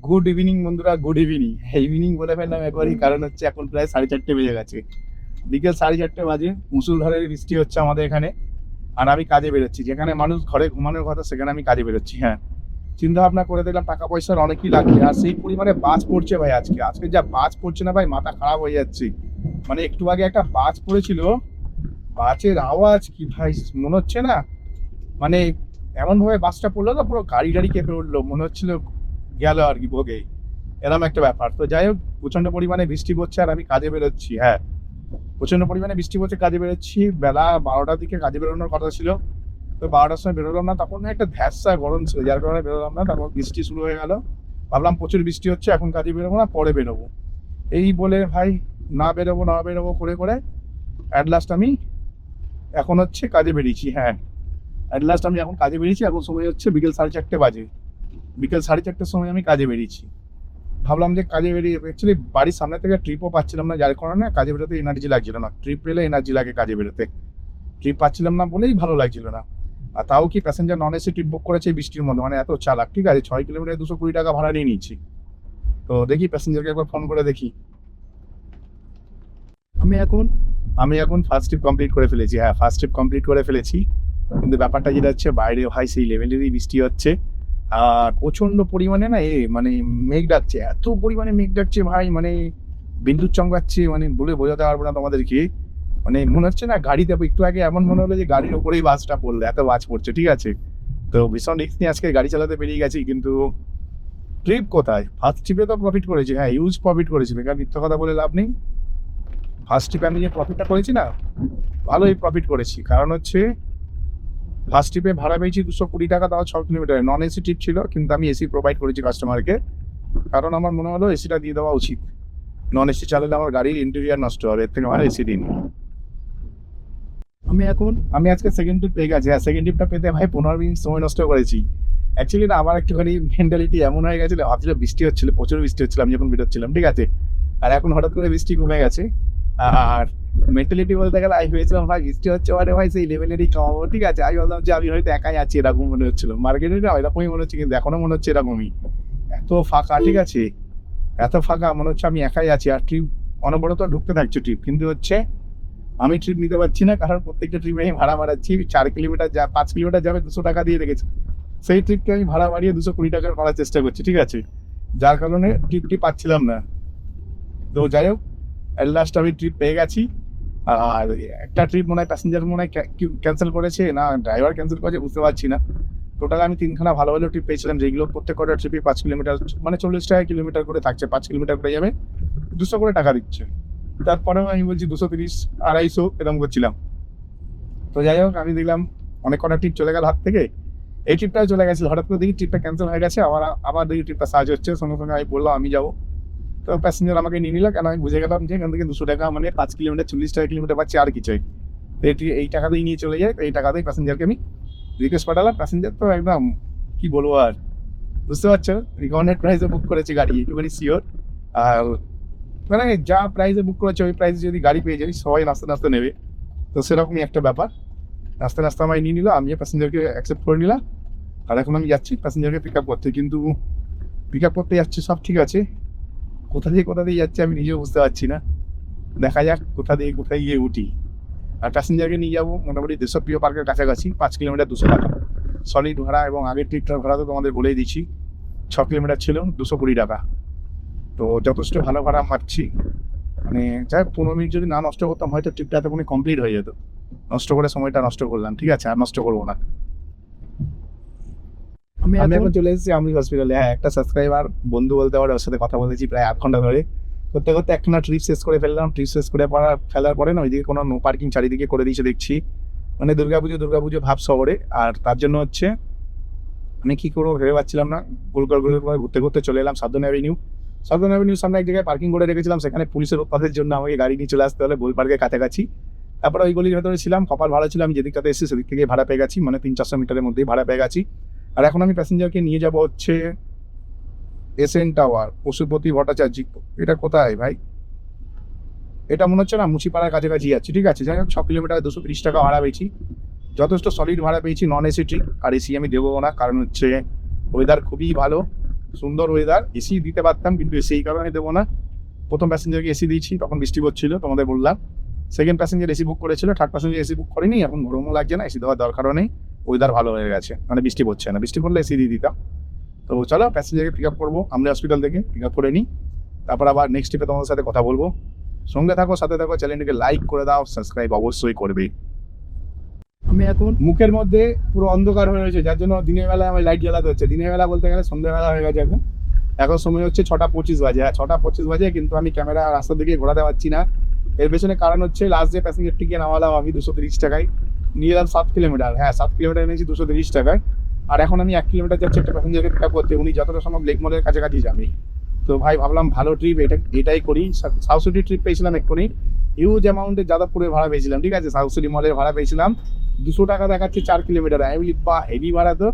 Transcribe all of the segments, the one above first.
Good evening বন্ধুরা, good evening. Evening বলে ফেললাম একবারই, কারণ হচ্ছে এখন প্রায় 4:30 বেজে গেছে। বিকেল 4:30 বাজে, মুষলধারে বৃষ্টি হচ্ছে আমাদের এখানে। আর আমি কাজে বেরোচ্ছি, যেখানে মানুষ ঘরে ঘুমানোর কথা সেখানে আমি কাজে বেরোচ্ছি। হ্যাঁ, চিন্তা ভাবনা করে দেখলাম টাকা পয়সার অনেকই লাগবে, আর সেই পরিমাণে বাজ পড়ছে ভাই। আজকে আজকে যা বাজ পড়ছে না ভাই, মাথা খারাপ হয়ে যাচ্ছে। মানে একটু আগে একটা বাজ পড়েছিল, বাজের আওয়াজ কি ভাই, মনে হচ্ছে না মানে এমন ভাবে বাসটা পড়লো না, পুরো গাড়ি গাড়ি কেঁপে উঠলো, মনে হচ্ছিল গেল আর কি ভোগে। এরকম একটা ব্যাপার। তো যাই হোক, প্রচন্ড পরিমাণে বৃষ্টি পড়ছে আর আমি কাজে বেরোচ্ছি। হ্যাঁ, প্রচন্ড পরিমাণে বৃষ্টি পড়ছে, কাজে বেরোচ্ছি। বেলা 12টার দিকে কাজে বেরোনোর কথা ছিল, তো 12টার সময় বেরোলাম না। তখন একটা ধ্যাসা গরম ছিল, যার কারণে বেরোলাম না। তারপর বৃষ্টি শুরু হয়ে গেল, ভাবলাম প্রচুর বৃষ্টি হচ্ছে, এখন কাজে বেরোবো না, পরে বেরোবো। এই বলে ভাই না বেরোবো করে করে অ্যাট লাস্ট আমি এখন হচ্ছে কাজে বেরিয়েছি। হ্যাঁ, অ্যাট লাস্ট আমি এখন কাজে বেরিয়েছি। এখন সময় হচ্ছে বিকেল 4:30 বাজে। বিকেল 4:30 সময় আমি কাজে বেরিয়েছি। ভাবলাম যে কাজে বেরিয়ে, অ্যাকচুয়ালি বাড়ির সামনে থেকে ট্রিপও পাচ্ছিলাম না, যার কারণে কাজে বেরোতে এনার্জি লাগছিল না। ট্রিপ পেলে এনার্জি লাগে কাজে বেরোতে, ট্রিপ পাচ্ছিলাম না বলেই ভালো লাগছিল না। আর তাও কি প্যাসেঞ্জার নন এসি ট্রিপ বুক করেছে বৃষ্টির মধ্যে, মানে এত চালাক। ঠিক আছে, 6 কিলোমিটার 220 টাকা ভাড়া নিয়ে নিচ্ছি। তো দেখি প্যাসেঞ্জারকে একবার ফোন করে দেখি। আমি এখন আমি এখন ফার্স্ট ট্রিপ কমপ্লিট করে ফেলেছি। হ্যাঁ, ফার্স্ট ট্রিপ কমপ্লিট করে ফেলেছি। কিন্তু ব্যাপারটা যেটা হচ্ছে, বাইরে ভাই সেই লেভেলেরই বৃষ্টি হচ্ছে। আর প্রচন্ড পরিমাণে না মানে মেঘ ডাকছে, এত পরিমাণে মেঘ ডাকছে ভাই, মানে বিদ্যুৎ চমকাচ্ছে, মানে বলে বোঝাতে পারবো না তোমাদেরকে। মানে মনে হচ্ছে না গাড়িতে, একটু আগে এমন মনে হলো যে গাড়ির উপরেই বাসটা পড়লো, এত বাজ পড়ছে। ঠিক আছে, তো ভীষণ রিস্ক নিয়ে আজকে গাড়ি চালাতে বেরিয়ে গেছি। কিন্তু ট্রিপ কোথায়, ফার্স্ট ট্রিপে তো প্রফিট করেছি। হ্যাঁ, ইউজ প্রফিট করেছি, বেকার মিথ্যা কথা বলে লাভ নেই। ফার্স্ট ট্রিপে আমি যে প্রফিটটা করেছি না, ভালোই প্রফিট করেছি। কারণ হচ্ছে ফার্স্ট ট্রিপে ভাড়া পেয়েছি 220 টাকা, তাও 6 কিলোমিটার। নন এসি ট্রিপ ছিল, কিন্তু আমি এসি প্রোভাইড করেছি কাস্টমারকে, কারণ আমার মনে হলো এসিটা দিয়ে দেওয়া উচিত। নন এসি চালালে আমার গাড়ির ইন্টেরিয়ার নষ্ট হবে, এর থেকে আমার এসি দিন। আমি আজকে সেকেন্ড ট্রিপ পেয়ে গেছি। হ্যাঁ, সেকেন্ড ট্রিপটা পেতে ভাই 15 মিনিট সময় নষ্ট করেছি। অ্যাকচুয়ালি না, আমার একটুখানি মেন্টালিটি এমন হয়ে গেছিল, ভাবছিল বৃষ্টি হচ্ছিল, প্রচুর বৃষ্টি হচ্ছিল আমি যখন বেরোচ্ছিলাম। ঠিক আছে, আর এখন হঠাৎ করে বৃষ্টি কমে গেছে। আর মেন্টালিটি বলতে গেলে আমি ভেবেছিলাম ভাই বৃষ্টি হচ্ছে মানে ভাই সেই লেভেলেরই কমাবো। ঠিক আছে, আমি বললাম যে আমি হয়তো একাই আছি, এরকম মনে হচ্ছিল। মার্কেটে না এরকমই মনে হচ্ছে, কিন্তু এখনো মনে হচ্ছে এরকমই। এত ফাঁকা, ঠিক আছে, এত ফাঁকা, মনে হচ্ছে আমি একাই আছি। আর ট্রিপ অনবরত ঢুকতে থাকছে ট্রিপ, কিন্তু হচ্ছে আমি ট্রিপ নিতে পারছি না, কারণ প্রত্যেকটা ট্রিপে আমি ভাড়া বাড়াচ্ছি। 4 কিলোমিটার 5 কিলোমিটার যাবে 200 টাকা দিয়ে রেখেছি, সেই ট্রিপকে আমি ভাড়া বাড়িয়ে 220 টাকার করার চেষ্টা করছি। ঠিক আছে, যার কারণে ট্রিপটি পাচ্ছিলাম না। তো যাই হোক, অ্যাট লাস্ট আমি ট্রিপ পেয়ে গেছি। আর একটা ট্রিপ মনে হয় প্যাসেঞ্জার মনে হয় ক্যান্সেল করেছে, না ড্রাইভার ক্যান্সেল করেছে, বুঝতে পারছি না। টোটাল আমি 3খানা ভালো ভালো ট্রিপ পেয়েছিলাম, যেগুলো প্রত্যেকটা ট্রিপে 5 কিলোমিটার, মানে 40 টাকা কিলোমিটার করে থাকছে। 5 কিলোমিটার করে যাবে 200 করে টাকা দিচ্ছে। তারপরেও আমি বলছি 230, 250 এরকম করছিলাম। তো যাই হোক, আমি দেখলাম অনেক কটা ট্রিপ চলে গেল হাত থেকে। এই ট্রিপটাও চলে গেছিল, হঠাৎ করে দেখি ট্রিপটা ক্যান্সেল হয়ে গেছে। আবার দেখি ট্রিপটা সার্চ হচ্ছে, সঙ্গে সঙ্গে আমি বললাম আমি যাবো। তো প্যাসেঞ্জার আমাকে নিয়ে নিল, কেন আমি বুঝে গেলাম যে এখান থেকে 200 টাকা, মানে 5 কিলোমিটার 40 টাকা কিলোমিটার পাচ্ছি, আর কি চাই। তো এই টাকাতেই নিয়ে চলে যায়। এই টাকাতেই প্যাসেঞ্জারকে আমি রিকোয়েস্ট পাঠালাম। প্যাসেঞ্জার তো একদম কি বলবো আর, বুঝতে পারছো, রিকমেন্ডেড প্রাইসে বুক করেছে গাড়ি, একটুখানি শিওর। আর মানে যা প্রাইসে বুক করেছে ওই প্রাইসে যদি গাড়ি পেয়ে যাই, সবাই নাস্তে নাস্তে নেবে। তো সেরকমই একটা ব্যাপার। নাস্তে নাস্তে আমায় নিয়ে নিল, আমিও প্যাসেঞ্জারকে অ্যাকসেপ্ট করে নিলাম। আর এখন আমি যাচ্ছি প্যাসেঞ্জারকে পিক আপ করতে। কিন্তু পিক আপ করতে যাচ্ছি সব ঠিক আছে, কোথা দিয়ে যাচ্ছে আমি নিজেও বুঝতে পারছি না। দেখা যাক কোথায় গিয়ে উঠি। আর প্যাসেঞ্জারকে নিয়ে যাবো মোটামুটি দেশপ্রিয় পার্কের কাছাকাছি। 5 কিলোমিটার 200 টাকা সলিড ভাড়া, এবং আগের ট্রিপটার ভাড়া তো তোমাদের বলেই দিচ্ছি, 6 কিলোমিটার ছিল 220 টাকা। তো যথেষ্ট ভালো ভাড়া মারছি। মানে যাই হোক, 15 মিনিট যদি না নষ্ট করতাম হয়তো ট্রিপটা এতক্ষণে কমপ্লিট হয়ে যেত। নষ্ট করে সময়টা নষ্ট করলাম, ঠিক আছে, আর নষ্ট করবো না। আমি এখন চলে এসেছি আমরি হসপিটালে। হ্যাঁ, একটা সাবস্ক্রাইবার বন্ধু বলতে পারে, ওর সাথে কথা বলেছি প্রায় 8 ঘন্টা ধরে। করতে করতে একখানা ট্রিপ শেষ করে ফেললাম। ট্রিপ শেষ করে ফেলার পরে না, ওইদিকে কোনো নো পার্কিং চারিদিকে করে দিয়েছে দেখছি, মানে দুর্গাপুজো ভাব শহরে। আর তার জন্য হচ্ছে আমি কি করবো ভেবে পাচ্ছিলাম না। ঘুরতে ঘুরতে চলে এলাম সাউদার্ন অ্যাভিনিউ সামনে এক জায়গায় পার্কিং করে রেখেছিলাম। সেখানে পুলিশের উৎপাতের জন্য আমাকে গাড়ি নিয়ে চলে আসতে হলে গোল পার্কের কাছাকাছি। তারপরে ওই গলির ভেতরে ছিলাম, কপাল ভালো ছিল, আমি যেদিকটাতে এসেছি সেদিক থেকে ভাড়া পেয়ে গেছি, মানে 300-400 মিটারের মধ্যেই ভাড়া পেয়ে গেছি। আর এখন আমি প্যাসেঞ্জারকে নিয়ে যাব হচ্ছে এসএন টাওয়ার, পশুপতি ভট্টাচার্য। এটা কোথায় ভাই? এটা মনে হচ্ছে না মুচিপাড়ার কাছাকাছি যাচ্ছি। ঠিক আছে, যাই হোক, 6 কিলোমিটার 230 টাকা ভাড়া পেয়েছি, যথেষ্ট সলিড ভাড়া পেয়েছি। নন এসি ট্রিপ, আর এসি আমি দেবো না, কারণ হচ্ছে ওয়েদার খুবই ভালো। সুন্দর ওয়েদার, এসি দিতে পারতাম কিন্তু এসি এই কারণে দেবো না, প্রথম প্যাসেঞ্জারকে এসি দিয়েছি তখন বৃষ্টি পড়ছিল তোমাদের বললাম, সেকেন্ড প্যাসেঞ্জার এসি বুক করেছিল, থার্ড প্যাসেঞ্জার এসি বুক করেনি, এখন গরমও লাগছে না, এসি দেওয়ার দরকারও নেই, ওয়েদার ভালো হয়ে গেছে, মানে বৃষ্টি পড়ছে না, বৃষ্টি পড়লে এসি দিয়ে দিতাম। তো চলো প্যাসেঞ্জারকে পিক আপ করবো আমরা হসপিটাল থেকে, পিক আপ করে নিই, তারপর আবার নেক্সট ট্রিপে তোমাদের সাথে কথা বলবো। সঙ্গে থাকো, সাথে থাকো, চ্যানেলটিকে লাইক করে দাও, সাবস্ক্রাইব অবশ্যই করবে। আমি এখন মুখের মধ্যে পুরো অন্ধকার হয়ে রয়েছে, যার জন্য দিনের বেলা আমার লাইট জ্বালাতে হচ্ছে, দিনের বেলা বলতে গেলে সন্ধ্যেবেলা হয়ে গেছে এখন, এখন সময় হচ্ছে 6:25 বাজে, হ্যাঁ 6:25 বাজে, কিন্তু আমি ক্যামেরা রাস্তার দিকে ঘোরাতে পারছি না। এর পেছনে কারণ হচ্ছে লাস্ট যে প্যাসেঞ্জারটিকে নামালাম আমি 230 টাকায়, নিয়ে এলাম 7 কিলোমিটার, হ্যাঁ 7 কিলোমিটার নিয়েছি 230 টাকায়, আর এখন আমি 1 কিলোমিটার যাচ্ছি একটা প্যাসেঞ্জারকে পিক আপ করতে, উনি যতটা সম্ভব লেক মলের কাছাকাছি যাবে। তো ভাই ভাবলাম ভালো ট্রিপ এটাই করি, সাউথ সিটি ট্রিপ পেয়েছিলাম এক্ষুনি, হিউজ অ্যামাউন্টে যাদবপুরের ভাড়া পেয়েছিলাম, ঠিক আছে, সাউথ সিটি মলের ভাড়া পেয়েছিলাম 200 টাকা দেখাচ্ছে 4 কিলোমিটার, আমি বা হেভি ভাড়া, তো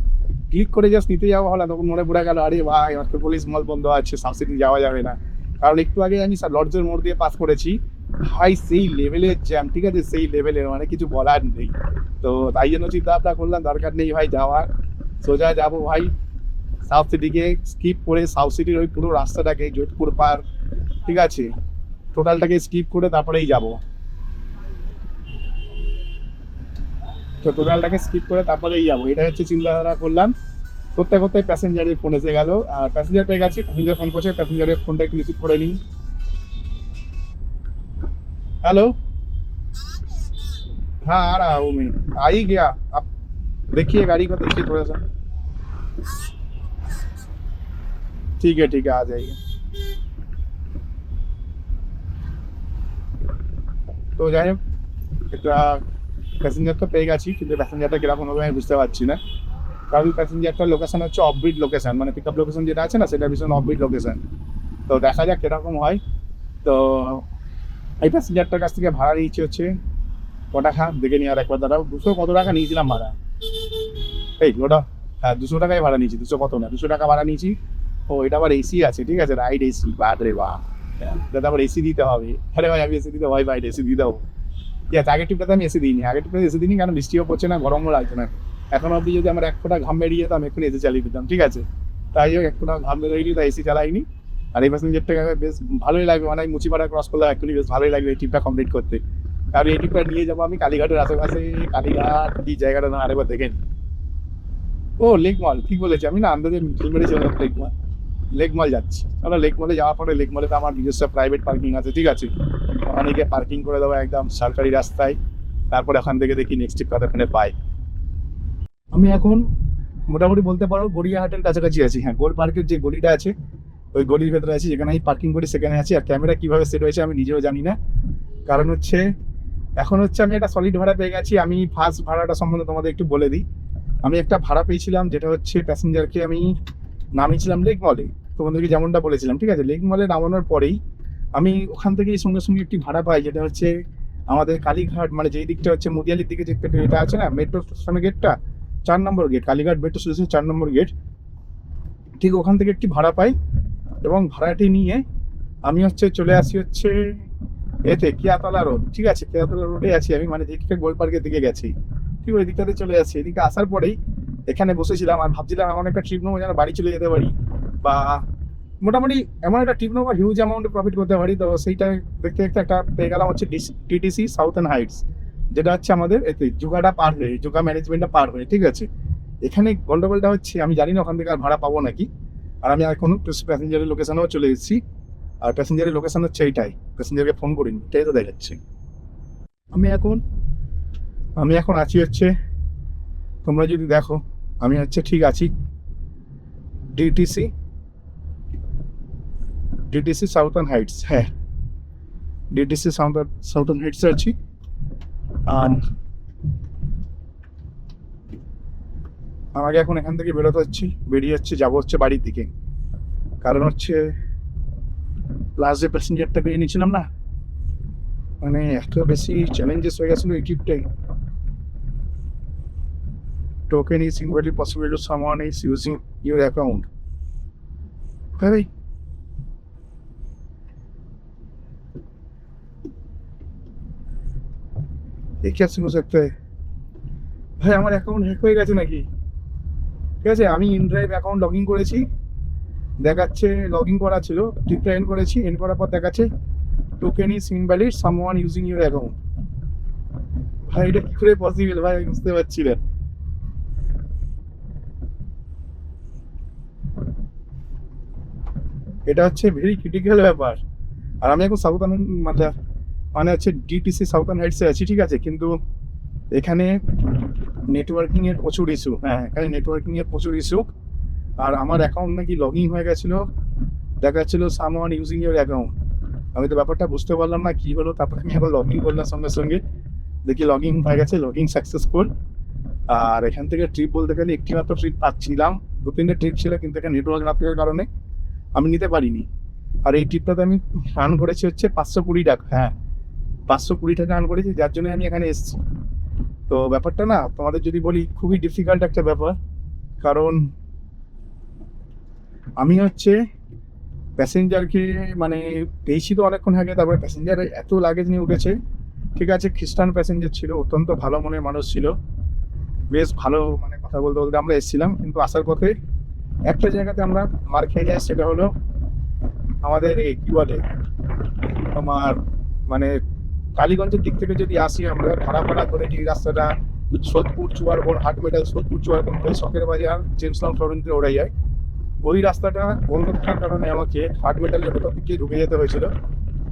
ক্লিক করে জাস্ট নিতে যাওয়া হলো, তখন মনে পড়ে গেল আরে ভাই পুলিশ মল বন্ধ আছে, সাউথ সিটি যাওয়া যাবে না, কারণ একটু আগে আমি লর্ডসের মোড় দিয়ে পাস করেছি, ভাই সেই লেভেলের জ্যাম, ঠিক আছে, সেই লেভেলের মানে কিছু বলার নেই। তো তাই জন্য চিন্তা ভাবনা করলাম দরকার নেই ভাই যাওয়ার, সোজা যাবো ভাই সাউথ সিটিকে স্কিপ করে, সাউথ সিটির ওই পুরো রাস্তাটাকে যোধপুর পার, ঠিক আছে, টোটালটাকে স্কিপ করে তারপরেই যাব, তো টোটালটাকে স্কিপ করে তারপরেই যাবো, এটা হচ্ছে চিন্তাধারা করলাম। করতে করতে প্যাসেঞ্জারের ফোন এসে গেল, আর প্যাসেঞ্জার পেয়ে গেছি, প্যাসেঞ্জার ফোন করছে, প্যাসেঞ্জারের ফোনটা একটু রিসিভ করে নিই। हेलो, हाँ आ रहा हूँ मैं, आ ही गया, आप देखिए गाड़ी को, देखिए थोड़ा सा, ठीक है आ जाइए। তো যাই হোক, একটা প্যাসেঞ্জার তো পেয়ে গেছি, কিন্তু প্যাসেঞ্জারটা কিরকম হবে আমি বুঝতে পারছি না, কারণ প্যাসেঞ্জারটার লোকেশন হচ্ছে অফবিট লোকেশন, মানে পিক আপ লোকেশন যেটা আছে না সেটা ভীষণ অফবিট লোকেশন, তো দেখা যাক কিরকম হয়। তো এই প্যাসেঞ্জারটার কাছ থেকে ভাড়া নিয়েছি হচ্ছে ক টাকা দেখে নিই, আর একবার দাঁড়াও, 200 কত টাকা নিয়েছিলাম ভাড়া, এই ওটা, হ্যাঁ 200 টাকায় ভাড়া নিয়েছি, 200 কত না 200 টাকা ভাড়া নিয়েছি। ও এটা আবার এসি আছে, ঠিক আছে, রাইড এসি, বাদ রে বাহ, দাদা আবার এসি দিতে হবে, আরে ভাই আমি এসি দিতে ভয় পাই, এসি দিয়ে দেবো, ঠিক আছে, আগের ট্রিপটাতে আমি এসি দিইনি, আগের ট্রিপটাতে এসি দিইনি কারণ বৃষ্টিও পড়ছে না, গরমও লাগছে না, এখন অবধি যদি আমার 1 ফোঁটা ঘাম বেরিয়ে যেত আমি এক্ষুনি এসি চালিয়ে দিতাম, ঠিক আছে, তাই হোক 1 ফোঁটা ঘাম বেরোয়নি তাই এসি চালাইনি। আর এই প্যাসেঞ্জারটাকে বেশ ভালোই লাগবে, মানে মুচিপাড়া ক্রস করলে এক্ষুনি বেশ ভালোই লাগবে এই ট্রিপটা কমপ্লিট করতে, কারণ এই ট্রিপটা নিয়ে যাবো আমি কালীঘাটের আশেপাশে, কালীঘাট কি জায়গাটা না আরেকবার দেখেন, ও লেক মল, ঠিক বলেছি আমি, না আন্দাজে মিল মেরেছিলাম লেক মল, লেক মল যাচ্ছি, তাহলে লেক মলে যাওয়ার পরে লেক মলে তো আমার নিজস্ব প্রাইভেট পার্কিং আছে, ঠিক আছে, অনেকে পার্কিং করে দেবো একদম সরকারি রাস্তায়, তারপর এখান থেকে দেখি নেক্সট ট্রিপ কতক্ষণে পাই। আমি এখন মোটামুটি বলতে পারো গড়িয়াহাটের কাছাকাছি আছি, হ্যাঁ গোল পার্কের যে গলিটা আছে ওই গলির ভেতরে আছি, যেখানে আমি পার্কিং করি সেখানে আছি, আর ক্যামেরা কীভাবে সেট হয়েছে আমি নিজেও জানি না, কারণ হচ্ছে এখন হচ্ছে আমি একটা সলিড ভাড়া পেয়ে গেছি। আমি ফার্স্ট ভাড়াটা সম্বন্ধে তোমাদের একটু বলে দিই, আমি একটা ভাড়া পেয়েছিলাম যেটা হচ্ছে প্যাসেঞ্জারকে আমি নামিয়েছিলাম লেক মলে, তোমাদেরকে যেমনটা বলেছিলাম, ঠিক আছে, লেক মলে নামানোর পরেই আমি ওখান থেকেই সঙ্গে সঙ্গে একটি ভাড়া পাই, যেটা হচ্ছে আমাদের কালীঘাট, মানে যেই দিকটা হচ্ছে মুদিয়ালির দিকে যে এটা আছে না মেট্রো স্টেশনের গেটটা, 4 নম্বর গেট, কালীঘাট মেট্রো স্টেশনের 4 নম্বর গেট, ঠিক ওখান থেকে একটি ভাড়া পাই, এবং ভাড়াটি নিয়ে আমি হচ্ছে চলে আসি হচ্ছে এতে কেয়াতলা রোড, ঠিক আছে, কেয়াতলা রোডে আছি আমি, মানে যেদিকে গোল পার্কের দিকে গেছি, ঠিক ওই দিকটাতে চলে আসছি, এদিকে আসার পরেই এখানে বসেছিলাম আর ভাবছিলাম এমন একটা ট্রিপ নেবো যেন বাড়ি চলে যেতে পারি, বা মোটামুটি এমন একটা ট্রিপ নেবো হিউজ অ্যামাউন্টে প্রফিট করতে পারি। তো সেইটা দেখতে দেখতে একটা পেয়ে গেলাম হচ্ছে টিটিসি সাউথার্ন হাইটস, যেটা হচ্ছে আমাদের এতে জুগাটা পার হয়ে, জুগা ম্যানেজমেন্টটা পার হয়ে, ঠিক আছে, এখানে গন্ডগোলটা হচ্ছে আমি জানি না ওখান থেকে আর ভাড়া পাবো নাকি, আর আমি এখন প্যাসেঞ্জারের লোকেশনেও চলে এসেছি, আর প্যাসেঞ্জারের লোকেশন হচ্ছে এইটাই, প্যাসেঞ্জারকে ফোন করিনি, এটাই তো দেখাচ্ছে। আমি এখন আছি হচ্ছে, তোমরা যদি দেখো আমি হচ্ছে ঠিক আছি ডিটিসি সাউথার্ন হাইটস, হ্যাঁ ডিটিসি সাউথার্ন হাইটসে আছি, আর আমাকে এখন এখান থেকে বেরোতে হচ্ছে, বেরিয়ে হচ্ছে যাবো হচ্ছে বাড়ির দিকে, কারণ হচ্ছে লাস্ট যে প্যাসেঞ্জারটা পেয়ে নিয়েছিলাম না, মানে এত বেশি চ্যালেঞ্জেস হয়ে গেছিলো এই ট্রিপটাই। Token is equally possible to someone is using your account. ভাই ये क्या हो सकता है ভাই, আমার অ্যাকাউন্ট হ্যাক হয়ে গেছে নাকি, ঠিক আছে, আমি ইনড্রাইভ অ্যাকাউন্ট লগ ইন করেছি, দেখাচ্ছে লগ ইন করা ছিল, ট্রিপটা এন্ড করেছি, এন্ড করার পর দেখাচ্ছে token is invalid someone using your account. ভাই এটা কি করে পসিবল ভাই, আমি বুঝতে পারছি না। এটা হচ্ছে ভেরি ক্রিটিক্যাল ব্যাপার। আর আমি এখন সাউথার্ন মানে মানে হচ্ছে ডিটিসি সাউথার্ন হাইটসে আছি, ঠিক আছে, কিন্তু এখানে নেটওয়ার্কিং এর প্রচুর ইস্যু। হ্যাঁ, এখানে নেটওয়ার্কিং এর প্রচুর ইস্যু। আর আমার অ্যাকাউন্ট নাকি লগ ইন হয়ে গেছিলো, দেখা যাচ্ছিল সামওয়ান ইউজিং ইউর অ্যাকাউন্ট। আমি তো ব্যাপারটা বুঝতে পারলাম না কি হলো। তারপরে আমি এখন লগ ইন করলাম সঙ্গে সঙ্গে, দেখি লগ ইন হয়ে গেছে, লগ ইন সাকসেসফুল। আর এখান থেকে ট্রিপ বলতে গেলে একটি মাত্র ট্রিপ পাচ্ছিলাম, 2-3টে ট্রিপ ছিল, কিন্তু এখানে নেটওয়ার্ক না থাকার কারণে আমি নিতে পারিনি। আর এই ট্রিপটাতে আমি আর্ন করেছি হচ্ছে 520 টাকা। হ্যাঁ, 520 টাকা আর্ন করেছি, যার জন্য আমি এখানে এসেছি। তো ব্যাপারটা না তোমাদের যদি বলি, খুবই ডিফিকাল্ট একটা ব্যাপার। কারণ আমি হচ্ছে প্যাসেঞ্জারকে মানে পেয়েছি তো অনেকক্ষণ আগে, তারপরে প্যাসেঞ্জার এত লাগেজ নিয়ে উঠেছে, ঠিক আছে, খ্রিস্টান প্যাসেঞ্জার ছিল, অত্যন্ত ভালো মনের মানুষ ছিল, বেশ ভালো মানে কথা বলতে বলতে আমরা এসেছিলাম। কিন্তু আসার পথে একটা জায়গাতে আমরা মার খেয়ে যাই, সেটা হলো আমাদের এই কি বলে তোমার মানে কালীগঞ্জের দিক থেকে যদি আসি আমরা, ভাড়া করে যে রাস্তাটা সোদপুর চুয়ারবন হাট মেটাল, সোদপুর চুয়ারবন হয়ে শখের বাজার জেমসলাম ফ্লোরেন্সে ওড়ে যায়, ওই রাস্তাটা বন্ধ থাকার কারণে আমাকে হাট মেটালের ভেতর দিকে ঢুকে যেতে হয়েছিল।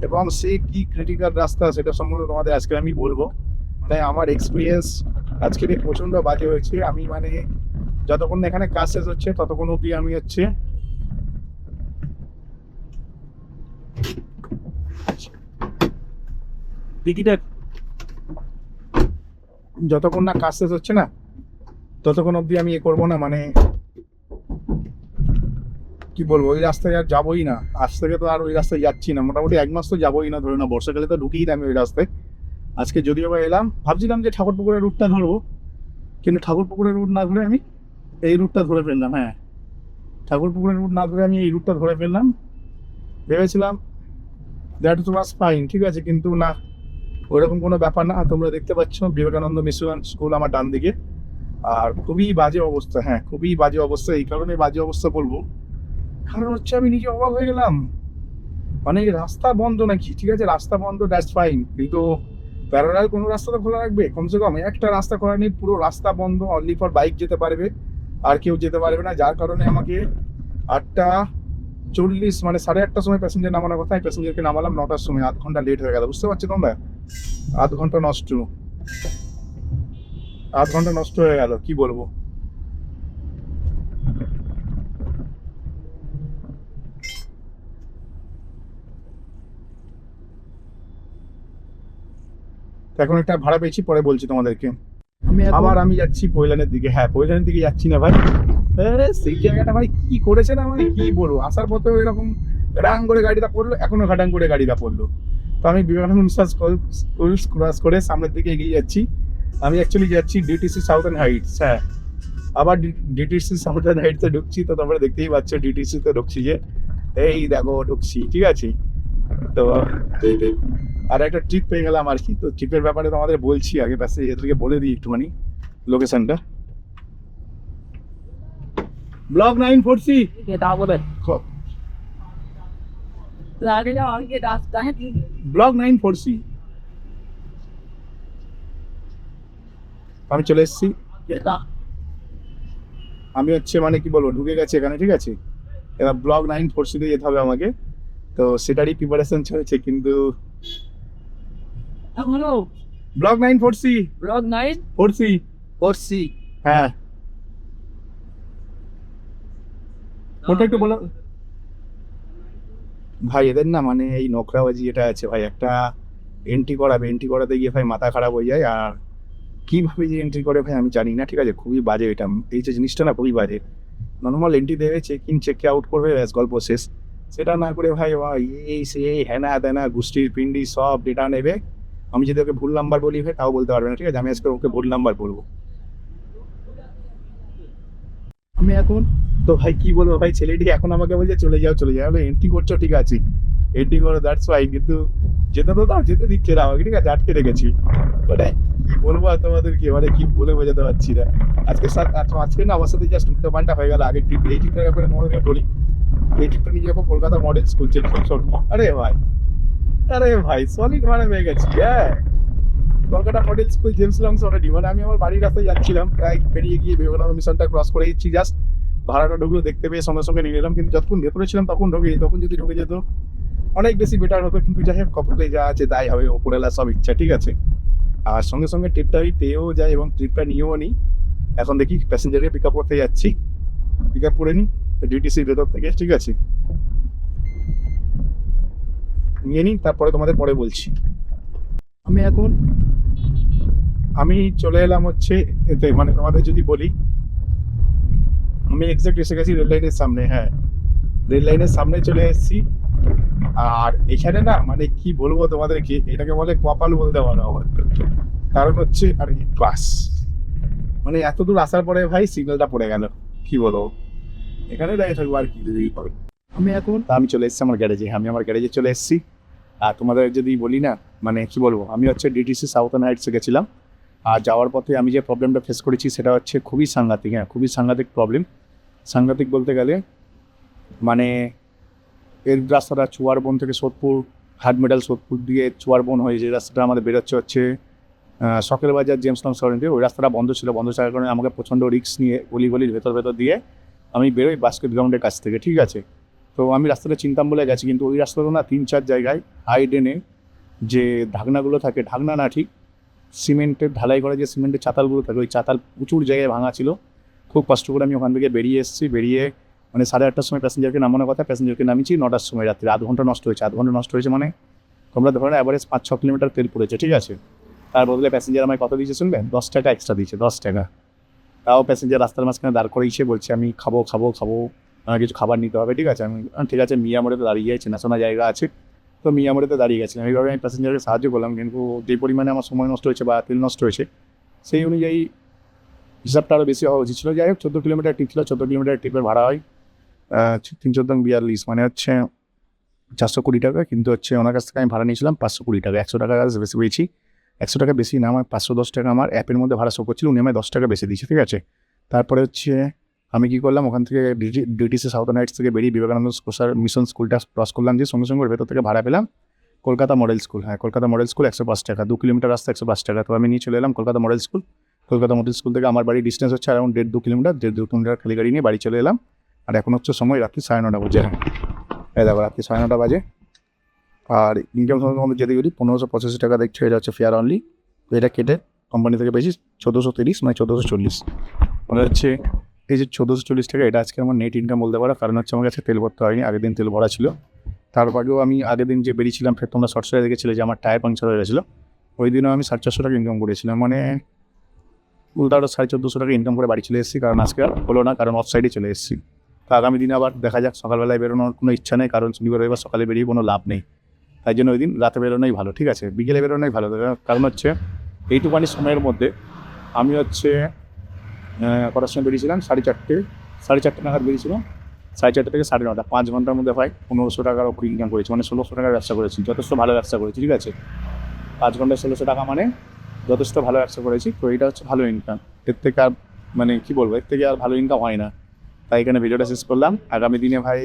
এবং সে কি ক্রিটিক্যাল রাস্তা সেটা সম্বন্ধে তোমাদের আজকে আমি বলবো। তাই আমার এক্সপিরিয়েন্স আজকে প্রচণ্ড বাজে হয়েছে। আমি মানে যতক্ষণ না এখানে কাজ শেষ হচ্ছে ততক্ষণ অবধি আমি হচ্ছে টিকিটের, যতক্ষণ না কাজ শেষ হচ্ছে না ততক্ষণ অবধি আমি এ করবো না, মানে কি বলবো, ওই রাস্তায় আর যাবোই না। আজ থেকে তো আর ওই রাস্তায় যাচ্ছি না, মোটামুটি 1 মাস তো যাবোই না, ধরে না বর্ষাকালে তো ঢুকেই না আমি ওই রাস্তায়। আজকে যদিও বা এলাম, ভাবছিলাম যে ঠাকুরপুকুরের রুটটা ধরবো, কিন্তু ঠাকুরপুকুরের রুট না ধরে আমি এই রুটটা ধরে ফেললাম। হ্যাঁ, ঠাকুরপুকুরের রুট না ধরে আমি এই রুটটা ধরে ফেললাম। ভেবেছিলাম দ্যাট ওয়াজ ফাইন, ঠিক আছে, কিন্তু না, ওইরকম কোনো ব্যাপার না। তোমরা দেখতে পাচ্ছ বিবেকানন্দ মিশন স্কুল আমার ডান দিকে, আর খুবই বাজে অবস্থা। হ্যাঁ, খুবই বাজে অবস্থা। এই কারণে বাজে অবস্থা বলবো, কারণ হচ্ছে আমি নিজে অবাক হয়ে গেলাম, মানে রাস্তা বন্ধ নাকি, ঠিক আছে, রাস্তা বন্ধ দ্যাটস ফাইন, কিন্তু প্যারালাল কোনো রাস্তা তো খোলা রাখবে কমসে কম। একটা রাস্তা খোলা নেই, পুরো রাস্তা বন্ধ, অনলি ফর বাইক যেতে পারবে, আর কেউ যেতে পারবে না। যার কারণে আমাকে 8:40 মানে 8:30 সময় প্যাসেঞ্জার নামানোর কথা, প্যাসেঞ্জারকে নামালাম 9টার সময়, 0.5 ঘন্টা লেট হয়ে গেল। বুঝতে পারছো তোমরা, 0.5 ঘন্টা নষ্ট, 0.5 ঘন্টা নষ্ট হয়ে গেল, কি বলবো। এখন একটা ভাড়া পেয়েছি, পরে বলছি তোমাদেরকে। আমি যাচ্ছি পৈলানের দিকে। হ্যাঁ, পৈলানের দিকে যাচ্ছি না ভাই, সেই জায়গাটা ভাই কি করেছে না, মানে কি বলবো, আসার পথেও এরকম ঘাটাং করে গাড়িটা পড়লো, এখনো ঘাটাং করে গাড়িটা পড়লো। তো আমি বিবেকানন্দ স্কুল ক্রস করে সামনের দিকে এগিয়ে যাচ্ছি। আমি অ্যাকচুয়ালি যাচ্ছি ডিটিসি সাউথার্ন হাইটস। হ্যাঁ, আবার ডিটিসি সাউথার্ন হাইটসে ঢুকছি, তো তোমরা দেখতেই পাচ্ছ ডিটিসিতে ঢুকছি, যে এই দেখো ঢুকছি, ঠিক আছে। তো আর একটা ট্রিপ পেয়ে গেলাম আর কি। তো ট্রিপের ব্যাপারে তোমাদের বলছি, আগে পাশে এদেরকে বলে দিই একটুখানি লোকেশনটা। ব্লক 940 ব্লক 940 আমি চলে এসেছি। আমি হচ্ছে মানে কি বলবো, ঢুকে গেছে এখানে, ঠিক আছে। এবার ব্লক 940 যেতে হবে আমাকে, তো সেটারই প্রিপারেশন চলছে। কিন্তু ব্লক 940 হ্যাঁ, ওটা একটু বলো ভাই। এদের না মানে এই নোকরাবাজি এটা আছে ভাই, একটা এন্ট্রি করাতে গিয়ে ভাই মাথা খারাপ হয়ে যায়। আর কিভাবে যে এন্ট্রি করে ভাই আমি জানি না, ঠিক আছে, খুবই বাজে এটা, এই যে জিনিসটা না খুবই বাজে। নর্মাল এন্ট্রি দেবে, চেক আউট করবে, ব্যাস গল্প শেষ। সেটা না করে ভাই এই সেই হ্যানা তেনা গোষ্ঠীর পিন্ডি সব ডেটা নেবে। আমি যদি ওকে ভুল নাম্বার বলি ভাই তাও বলতে পারবে না, ঠিক আছে, আমি আজকে ওকে ভুল নাম্বার বলবো। আমি এখন তো ভাই কি বলবো ভাই, ছেলেটি এখন আমাকে বলছে চলে যাও। এন্ট্রি করছো, ঠিক আছে, এন্ট্রি করো, দ্যাটস ফাইন, কিন্তু যেতে তো দাও, যেতে দিচ্ছে না আমাকে, ঠিক আছে, আটকে রেখেছি। মানে কি বলবো আর তোমাদেরকে, মানে কি বলে বোঝাতে পারছি না। আজকে না আমার সাথে জাস্ট উল্টো পাল্টা হয়ে গেল। আগের ট্রিপ, এই ট্রিপের ব্যাপারে তোমাদেরকে বলি, এই ট্রিপটা নিয়ে যাবো কলকাতা মডেল স্কুল আরে ভাই সলিড মানে হয়ে গেছি। হ্যাঁ, Kolkata model school James longs already, মানে আমি আমার বাড়ির রাস্তায় যাচ্ছিলাম, প্রায় বেরিয়ে গিয়ে বিবেকানন্দ মিশনটা ক্রস করে দিচ্ছি, জাস্ট ভাড়াটা ঢুকলো, দেখতে পেয়ে সঙ্গে সঙ্গে নিয়ে নিলাম। কিন্তু যতক্ষণ ভেতরে ছিলাম তখন তখন যদি ঢুকে যেত অনেক বেশি বেটার হতো। কিন্তু যাই হোক, কপালে যা আছে তাই হবে, ওপরেলা সব ইচ্ছা, ঠিক আছে। আর সঙ্গে সঙ্গে ট্রিপটা পেয়েও যায় এবং ট্রিপটা নিয়েও নিই। এখন দেখি প্যাসেঞ্জারকে পিক আপ করতে যাচ্ছি, পিক আপ করে নিই ডিটিসির ভেতর থেকে, ঠিক আছে, নিয়ে নিই, তারপরে তোমাদের পরে বলছি। আমি চলে এলাম হচ্ছে এতে, মানে তোমাদের যদি বলি, আমি এক্সাক্ট এসে গেছি রেল লাইনের সামনে। হ্যাঁ, রেল লাইনের সামনে চলে এসেছি। আর এখানে না, মানে কি বলবো তোমাদেরকে, এটাকে বলে কপাল বলতে পারো আমার। কারণ হচ্ছে আর বাস, মানে এত দূর আসার পরে ভাই সিগন্যালটা পড়ে গেল, কি বলবো, এখানে দাঁড়িয়ে থাকবো আর কি করবো। আমি চলে এসেছি আমার গ্যারেজে। আমি আমার গ্যারেজে চলে এসেছি। আর তোমাদের যদি বলি না, মানে কি বলবো, আমি হচ্ছে ডিটিসি সাউথার্ন হাইটসে গেছিলাম। আর যাওয়ার পথে আমি যে প্রবলেমটা ফেস করেছি সেটা হচ্ছে খুবই সাংঘাতিক। হ্যাঁ, খুবই সাংঘাতিক প্রবলেম। সাংঘাতিক বলতে গেলে মানে এর রাস্তাটা চুয়ারবন থেকে সোদপুর, হাট মেডাল সোদপুর দিয়ে চুয়ারবন হয়ে যে রাস্তাটা আমাদের বেরোচ্ছে হচ্ছে সকেল বাজার জেমস লং সরেন দিয়ে, ওই রাস্তাটা বন্ধ ছিল। বন্ধ থাকার কারণে আমাকে প্রচণ্ড রিস্ক নিয়ে গলির ভেতর দিয়ে আমি বেরোই বাস্কেট গ্রাউন্ডের কাছ থেকে, ঠিক আছে। তো আমি রাস্তাটা চিনতাম বলে গেছি, কিন্তু ওই রাস্তাটা না 3-4 জায়গায় হাইডেনে যে ঢাকনাগুলো থাকে, ঢাকনা না ঠিক, সিমেন্টের ঢালাই করা যে সিমেন্টের চাতালগুলো থাকে, ওই চাতাল প্রচুর জায়গায় ভাঙা ছিল। খুব কষ্ট করে আমি ওখান থেকে বেরিয়ে এসেছি। বেরিয়ে মানে 8:30টার সময় প্যাসেঞ্জারকে নামানোর কথা, প্যাসেঞ্জারকে নামিয়েছি 9টার সময় রাত্রে। আধ ঘন্টা নষ্ট হয়েছে। মানে তোমরা ধরো না অ্যাভারেজ 5-6 কিলোমিটার তেল পড়েছে, ঠিক আছে। তার বদলে প্যাসেঞ্জার আমায় কত দিয়েছে শুনবেন? 10 টাকা এক্সট্রা দিয়েছে, 10 টাকা। তাও প্যাসেঞ্জার রাস্তার মাঝখানে দাঁড় করে এসে বলছে আমি খাবো, আমার কিছু খাবার নিতে হবে, ঠিক আছে। আমি ঠিক আছে, মিয়া মোড়েতে দাঁড়িয়ে যাই, চেনাশোনা জায়গা আছে, তো মিয়া মোড়েতে দাঁড়িয়ে গেছিলাম। এইভাবে আমি প্যাসেঞ্জারকে সাহায্য করলাম, কিন্তু যে পরিমাণে আমার সময় নষ্ট হয়েছে বা তেল নষ্ট হয়েছে, সেই অনুযায়ী হিসাবটা আরও বেশি হওয়া উচিত ছিল। যাই হোক, 14 কিলোমিটার ট্রিপ ছিল। 14 কিলোমিটার ট্রিপের ভাড়া হয় 3-14-42, মানে হচ্ছে 420 টাকা। কিন্তু হচ্ছে ওনার কাছ থেকে আমি ভাড়া নিয়েছিলাম 520 টাকা, 100 টাকা বেশি পেয়েছি। 100 টাকা বেশি না, আমার 510 টাকা আমার অ্যাপের মধ্যে ভাড়া শো করছিল, উনি আমায় 10 টাকা বেশি দিয়েছে, ঠিক আছে। তারপরে হচ্ছে আমি কী করলাম, ওখান থেকে ডিটিসি সাউথার্ন হাইটস থেকে বেরিয়ে বিবেকানন্দ মিশন স্কুলটা ক্রস করলাম, যে সঙ্গে সঙ্গে ওর ভেতর থেকে ভাড়া পেলাম কলকাতা মডেল স্কুল। হ্যাঁ, কলকাতা মডেল স্কুল 105 টাকা, 2 কিলোমিটার রাস্তা 105 টাকা। তো আমি নিয়ে চলে এলাম Kolkata model school. Kolkata model school থেকে আমার বাড়ির ডিস্টেন্স হচ্ছে অ্যারাউন্ড 1.5-2 কিলোমিটার। 1.5-2 কিলোমিটার খালি গাড়ি নিয়ে বাড়ি চলে এলাম। আর এখন হচ্ছে সময় রাত্রি 9:30 বাজে। হ্যাঁ, এই দেখো রাত্রি 9:30 বাজে। আর ইনকাম সম্বন্ধে যদি বলি 1585 টাকা দেখছে, এটা হচ্ছে ফেয়ার অনলি। তো এটা কেটে কোম্পানি থেকে পেয়েছি 1430, মানে 1440। মানে হচ্ছে এই যে 1440 টাকা, এটা আজকে আমার নেট ইনকাম বলতে পারো। কারণ হচ্ছে আমার কাছে তেল ভরতে হয়নি, আগের দিন তেল ভরা ছিল। তার আগেও আমি আগের দিন যে বেরিয়েছিলাম, ফের তোমরা শর্ট সাইডে দেখেছিলে যে আমার টায়ার পাংচার হয়ে গেছিলো, ওই দিনও আমি 450 টাকা ইনকাম করেছিলাম। মানে উল্টা আরও 1450 টাকা ইনকাম করে বাড়ি চলে এসেছি। কারণ আজকে আর হলো না, কারণ অফ সাইডে চলে এসেছি। তো আগামী দিনে আবার দেখা যাক। সকালবেলায় বেরোনোর কোনো ইচ্ছা নেই, কারণ শনিবার রবিবার সকালে বেরিয়ে কোনো লাভ নেই। তাই জন্য ওই দিন রাতে বেরোনোই ভালো, ঠিক আছে, বিকেলে বেরোনোই ভালো। কারণ হচ্ছে এইটুখানি সময়ের মধ্যে আমি হচ্ছে কটার সময় বেরিয়েছিলাম, 4:30 নাগাদ বেরিয়েছিলাম। 4:30 থেকে 9:30, 5 ঘন্টার মধ্যে ভাই 1500 টাকার ওপর ইনকাম করেছি। মানে 1600 টাকার ব্যবসা করেছি, যথেষ্ট ভালো ব্যবসা করেছি, ঠিক আছে। 5 ঘন্টায় 1600 টাকা, মানে যথেষ্ট ভালো ব্যবসা করেছি। তো এটা হচ্ছে ভালো ইনকাম। এর থেকে আর মানে কী বলবো, এর থেকে আর ভালো ইনকাম হয় না। তাই এখানে ভিডিওটা শেষ করলাম। আগামী দিনে ভাই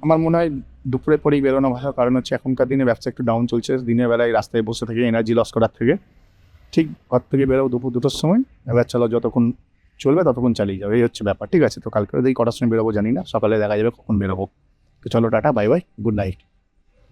আমার মনে হয় দুপুরের পরেই বেরোনো ভালো। কারণ হচ্ছে এখনকার দিনে ব্যবসা একটু ডাউন চলছে। দিনের বেলায় রাস্তায় বসে থেকে এনার্জি লস করার থেকে ঠিক ঘর থেকে বেরো দুপুর 2টোর সময়। এবার চলো, যতক্ষণ চলবে ততক্ষণ চালিয়ে যাবে, এই হচ্ছে ব্যাপার, ঠিক আছে। তো কালকে দেখি কটার সময় বেরোবো জানি না, সকালে দেখা যাবে কখন বেরোবো। তো চলো, tata, bye bye, good night.